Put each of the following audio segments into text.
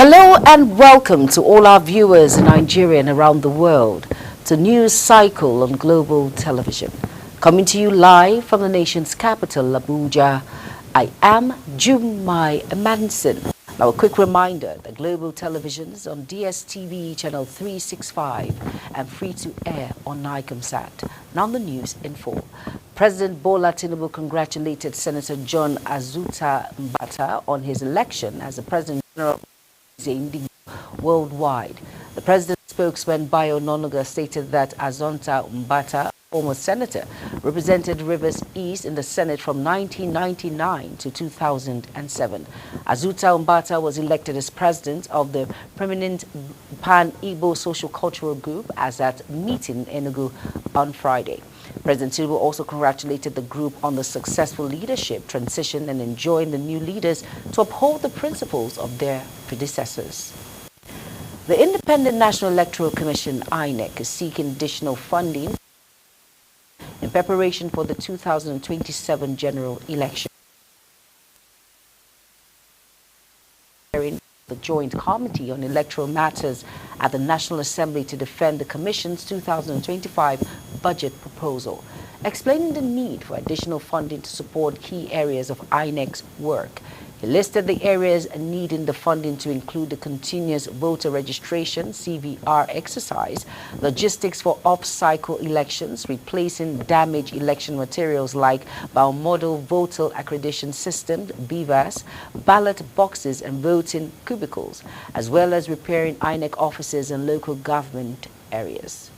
Hello and welcome to all our viewers in Nigeria and around the world to News Cycle on Global Television. Coming to you live from the nation's capital, Abuja, I am Jumai Manson. Now a quick reminder that Global Television is on DSTV channel 365 and free to air on Nicomsat. Now the news in full. President Bola Tinubu congratulated Senator John Azuta Mbata on his election as the President General worldwide. The president's spokesman Bayo Ononuga stated that Azonta Mbata, former senator, represented Rivers East in the Senate from 1999 to 2007. Azuta Mbata was elected as president of the Permanent Pan-Igbo Social Cultural Group as at meeting in Enugu on Friday. President Tinubu also congratulated the group on the successful leadership transition and enjoined the new leaders to uphold the principles of their predecessors. The Independent National Electoral Commission, INEC, is seeking additional funding in preparation for the 2027 general election. The Joint Committee on Electoral Matters at the National Assembly to defend the Commission's 2025 budget proposal, explaining the need for additional funding to support key areas of INEC's work. He listed the areas needing the funding to include the continuous voter registration (CVR) exercise, logistics for off-cycle elections, replacing damaged election materials like biomodal voter accreditation systems (BVAS), ballot boxes and voting cubicles, as well as repairing INEC offices in local government areas.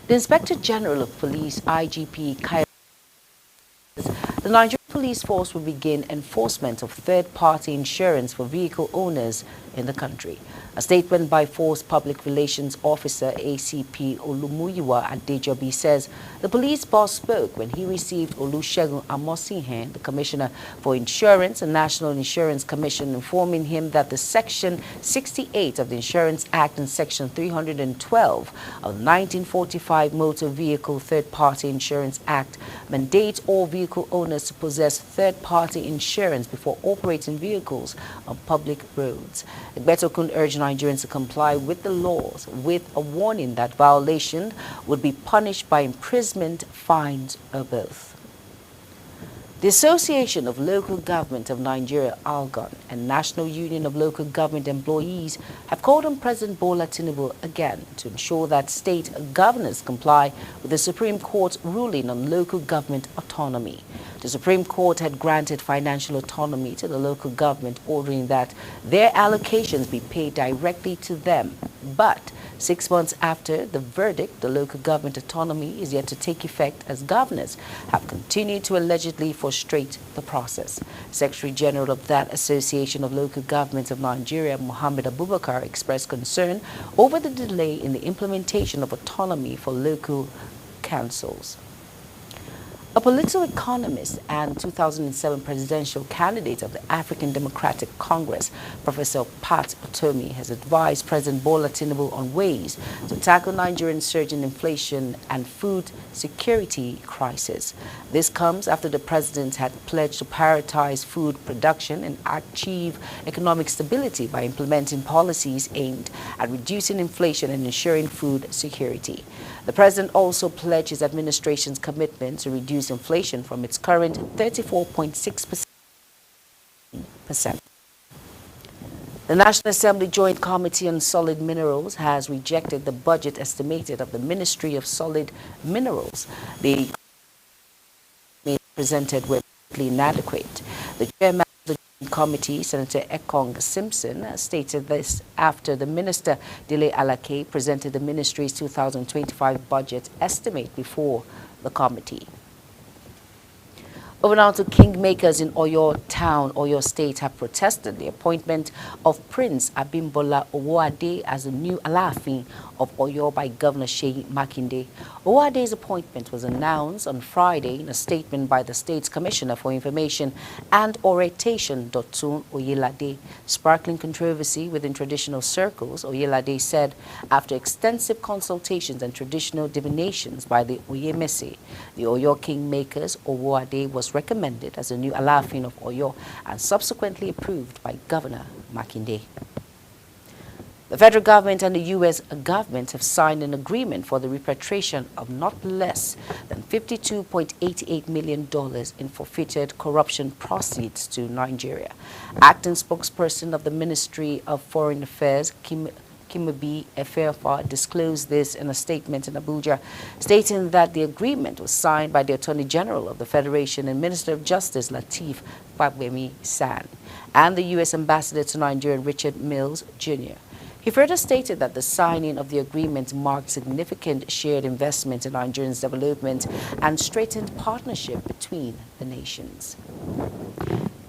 The Inspector General of Police, IGP Kyle, the Nigerian Police Force will begin enforcement of third-party insurance for vehicle owners in the country. A statement by Force Public Relations Officer ACP Olumuyiwa Adejobi says the police boss spoke when he received Olusegun Amosihen, the Commissioner for Insurance and National Insurance Commission, informing him that the Section 68 of the Insurance Act and Section 312 of the 1945 Motor Vehicle Third-Party Insurance Act mandate all vehicle owners to possess third-party insurance before operating vehicles on public roads. Egbetokun urged Nigerians to comply with the laws, with a warning that violation would be punished by imprisonment, fines, or both. The Association of Local Government of Nigeria, ALGON, and National Union of Local Government Employees have called on President Bola Tinubu again to ensure that state governors comply with the Supreme Court's ruling on local government autonomy. The Supreme Court had granted financial autonomy to the local government, ordering that their allocations be paid directly to them. But 6 months after the verdict, the local government autonomy is yet to take effect as governors have continued to allegedly frustrate the process. Secretary General of that Association of Local Governments of Nigeria, Mohammed Abubakar, expressed concern over the delay in the implementation of autonomy for local councils. A political economist and 2007 presidential candidate of the African Democratic Congress, Professor Pat Otomi, has advised President Bola Tinubu on ways to tackle Nigeria's surging inflation and food security crisis. This comes after the president had pledged to prioritize food production and achieve economic stability by implementing policies aimed at reducing inflation and ensuring food security. The president also pledged his administration's commitment to reduce inflation from its current 34.6%. The National Assembly Joint Committee on Solid Minerals has rejected the budget estimated of the Ministry of Solid Minerals. The presented were inadequate. The chairman of the committee, Senator Ekong Simpson, stated this after the Minister Dele Alake presented the ministry's 2025 budget estimate before the committee. Over now to kingmakers in Oyo Town, Oyo State have protested the appointment of Prince Abimbola Owode as the new Alaafin of Oyo by Governor Seyi Makinde. Owode's appointment was announced on Friday in a statement by the state's Commissioner for Information and Orientation, Dotun Oyelade. Sparkling controversy within traditional circles, Oyelade said after extensive consultations and traditional divinations by the Oyemese, the Oyo kingmakers, Owode was was recommended as the new Alaafin of Oyo and subsequently approved by Governor Makinde. The federal government and the U.S. government have signed an agreement for the repatriation of not less than $52.88 million in forfeited corruption proceeds to Nigeria. Acting spokesperson of the Ministry of Foreign Affairs, Kimabi Efeofa, disclosed this in a statement in Abuja, stating that the agreement was signed by the Attorney General of the Federation and Minister of Justice Lateef Fagbemi-San and the U.S. Ambassador to Nigeria, Richard Mills, Jr. He further stated that the signing of the agreement marked significant shared investment in Nigeria's development and strengthened partnership between the nations.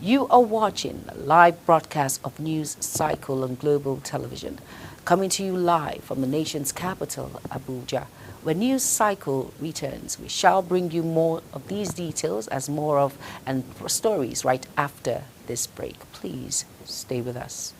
You are watching a live broadcast of News Cycle on Global Television, coming to you live from the nation's capital, Abuja. When News Cycle returns, we shall bring you more of these details as more of and stories right after this break. Please stay with us.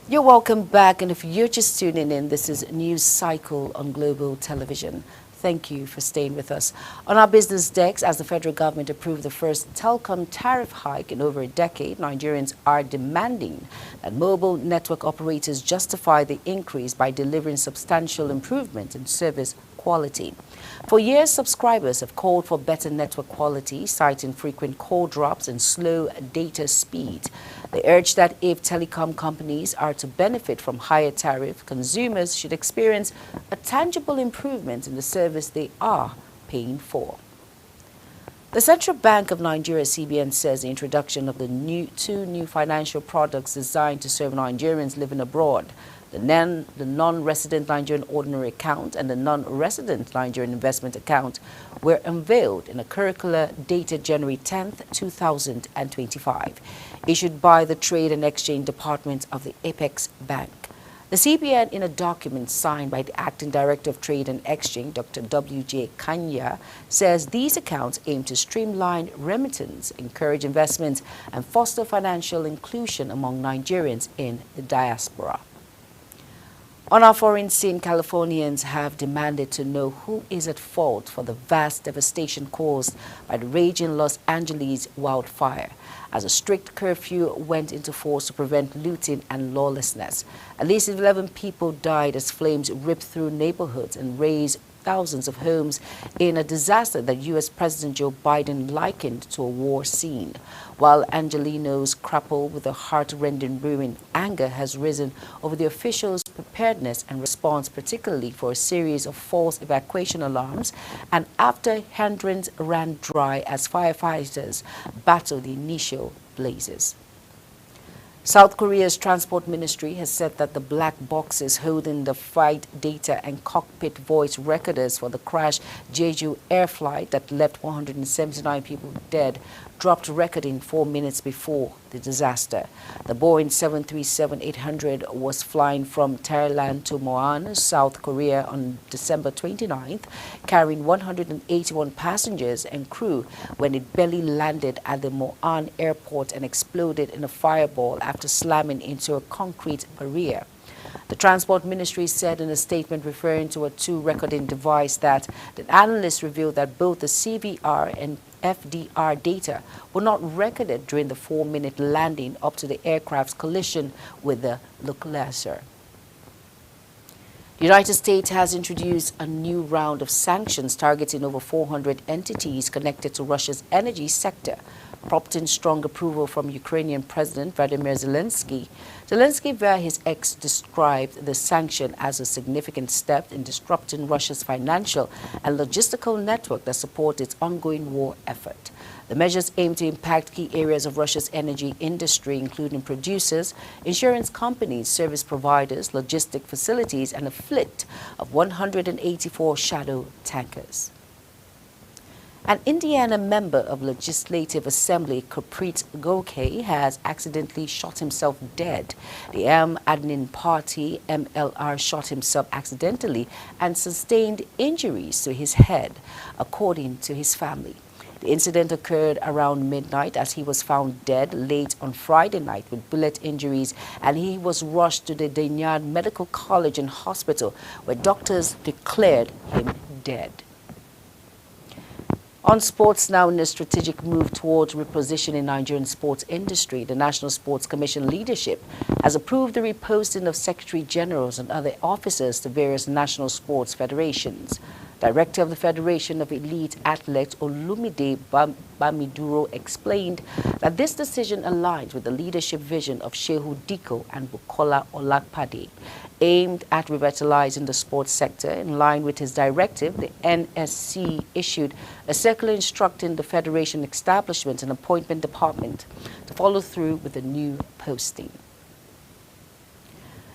You're welcome back, and if you're just tuning in, this is News Cycle on Global Television. Thank you for staying with us. On our business decks, as the federal government approved the first telecom tariff hike in over a decade, Nigerians are demanding that mobile network operators justify the increase by delivering substantial improvement in service quality. For years, subscribers have called for better network quality, citing frequent call drops and slow data speed. They urge that if telecom companies are to benefit from higher tariff, consumers should experience a tangible improvement in the service they are paying for. The Central Bank of Nigeria, CBN, says the introduction of the two new financial products designed to serve Nigerians living abroad, the non-resident Nigerian ordinary account and the non-resident Nigerian investment account, were unveiled in a circular dated January 10, 2025, issued by the Trade and Exchange Department of the Apex Bank. The CBN, in a document signed by the Acting Director of Trade and Exchange, Dr. W.J. Kanya, says these accounts aim to streamline remittance, encourage investment, and foster financial inclusion among Nigerians in the diaspora. On our foreign scene, Californians have demanded to know who is at fault for the vast devastation caused by the raging Los Angeles wildfire, as a strict curfew went into force to prevent looting and lawlessness. At least 11 people died as flames ripped through neighborhoods and razed thousands of homes in a disaster that U.S. President Joe Biden likened to a war scene. While Angelenos grapple with the heart-rending ruin, anger has risen over the officials' preparedness and response, particularly for a series of false evacuation alarms and after hydrants ran dry as firefighters battled the initial blazes. South Korea's transport ministry has said that the black boxes holding the flight data and cockpit voice recorders for the crashed Jeju air flight that left 179 people dead dropped recording 4 minutes before the disaster. The Boeing 737-800 was flying from Thailand to Muan, South Korea on December 29th, carrying 181 passengers and crew when it barely landed at the Muan airport and exploded in a fireball after slamming into a concrete barrier. The Transport Ministry said in a statement referring to a two-recording device that the analysts revealed that both the CVR and FDR data were not recorded during the 4-minute landing up to the aircraft's collision with the localizer. The United States has introduced a new round of sanctions targeting over 400 entities connected to Russia's energy sector, prompting strong approval from Ukrainian President Vladimir Zelensky. Zelensky, via his ex, described the sanction as a significant step in disrupting Russia's financial and logistical network that supports its ongoing war effort. The measures aim to impact key areas of Russia's energy industry, including producers, insurance companies, service providers, logistic facilities, and a fleet of 184 shadow tankers. An Indiana member of Legislative Assembly, Gurpreet Gokhale, has accidentally shot himself dead. The Aam Aadmi Party, MLR, shot himself accidentally and sustained injuries to his head, according to his family. The incident occurred around midnight as he was found dead late on Friday night with bullet injuries, and he was rushed to the Danyard Medical College and Hospital, where doctors declared him dead. On sports now, in a strategic move towards repositioning Nigerian sports industry, the National Sports Commission leadership has approved the reposting of Secretary Generals and other officers to various national sports federations. Director of the Federation of Elite Athletes, Olumide Bamiduro, explained that this decision aligns with the leadership vision of Shehu Diko and Bukola Olakpade, aimed at revitalizing the sports sector. In line with his directive, the NSC issued a circular instructing the Federation establishment and appointment department to follow through with the new posting.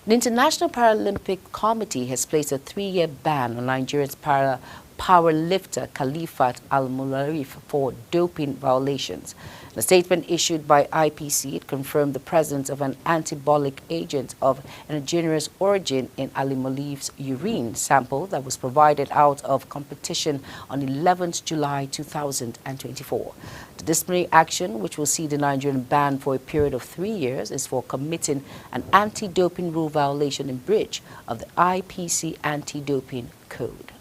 The International Paralympic Committee has placed a 3-year ban on Nigeria's powerlifter Khalifat Al-Mularif for doping violations. In a statement issued by IPC, it confirmed the presence of an anabolic agent of indigenous origin in Ali Mularif's urine sample that was provided out of competition on 11th July 2024. The disciplinary action, which will see the Nigerian banned for a period of 3 years, is for committing an anti-doping rule violation in breach of the IPC anti-doping code.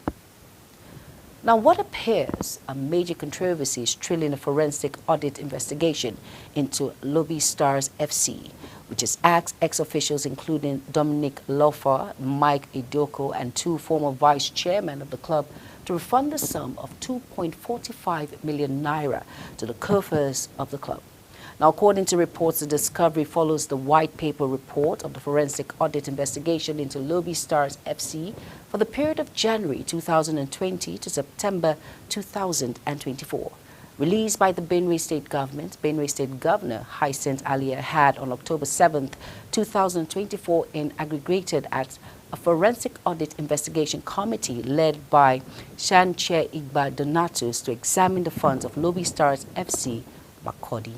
Now, what appears a major controversy is trailing a forensic audit investigation into Lobby Stars FC, which has asked ex-officials including Dominic Lofa, Mike Idoko, and 2 former vice chairmen of the club to refund the sum of 2.45 million naira to the coffers of the club. Now, according to reports, the discovery follows the white paper report of the forensic audit investigation into Lobby Stars FC for the period of January 2020 to September 2024. Released by the Benue State Government, Benue State Governor Hyacinth Alia had on October 7, 2024, aggregated at a forensic audit investigation committee led by Shan Chair Igba Donatus to examine the funds of Lobby Stars FC Makurdi.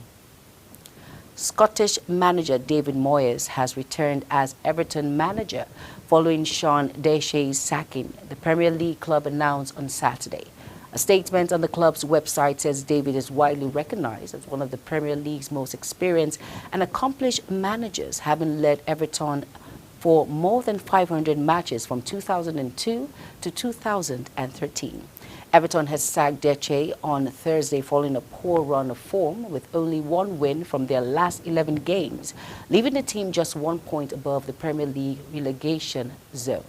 Scottish manager David Moyes has returned as Everton manager following Sean Dyche's sacking, the Premier League club announced on Saturday. A statement on the club's website says David is widely recognized as one of the Premier League's most experienced and accomplished managers, having led Everton for more than 500 matches from 2002 to 2013. Everton has sacked Dyche on Thursday following a poor run of form with only 1 win from their last 11 games, leaving the team just 1 point above the Premier League relegation zone.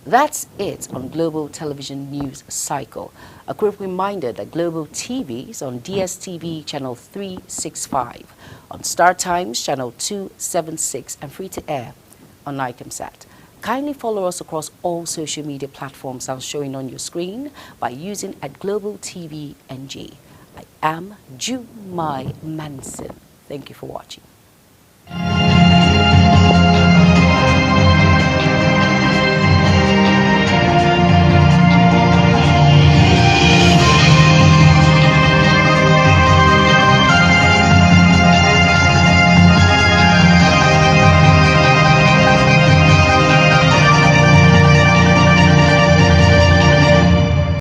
That's it on Global Television News Cycle. A quick reminder that Global TV is on DSTV channel 365, on Star Times channel 276, and free to air on Nicomsat. Kindly follow us across all social media platforms as showing on your screen by using @Global TV NG. I am Jumai Manson. Thank you for watching.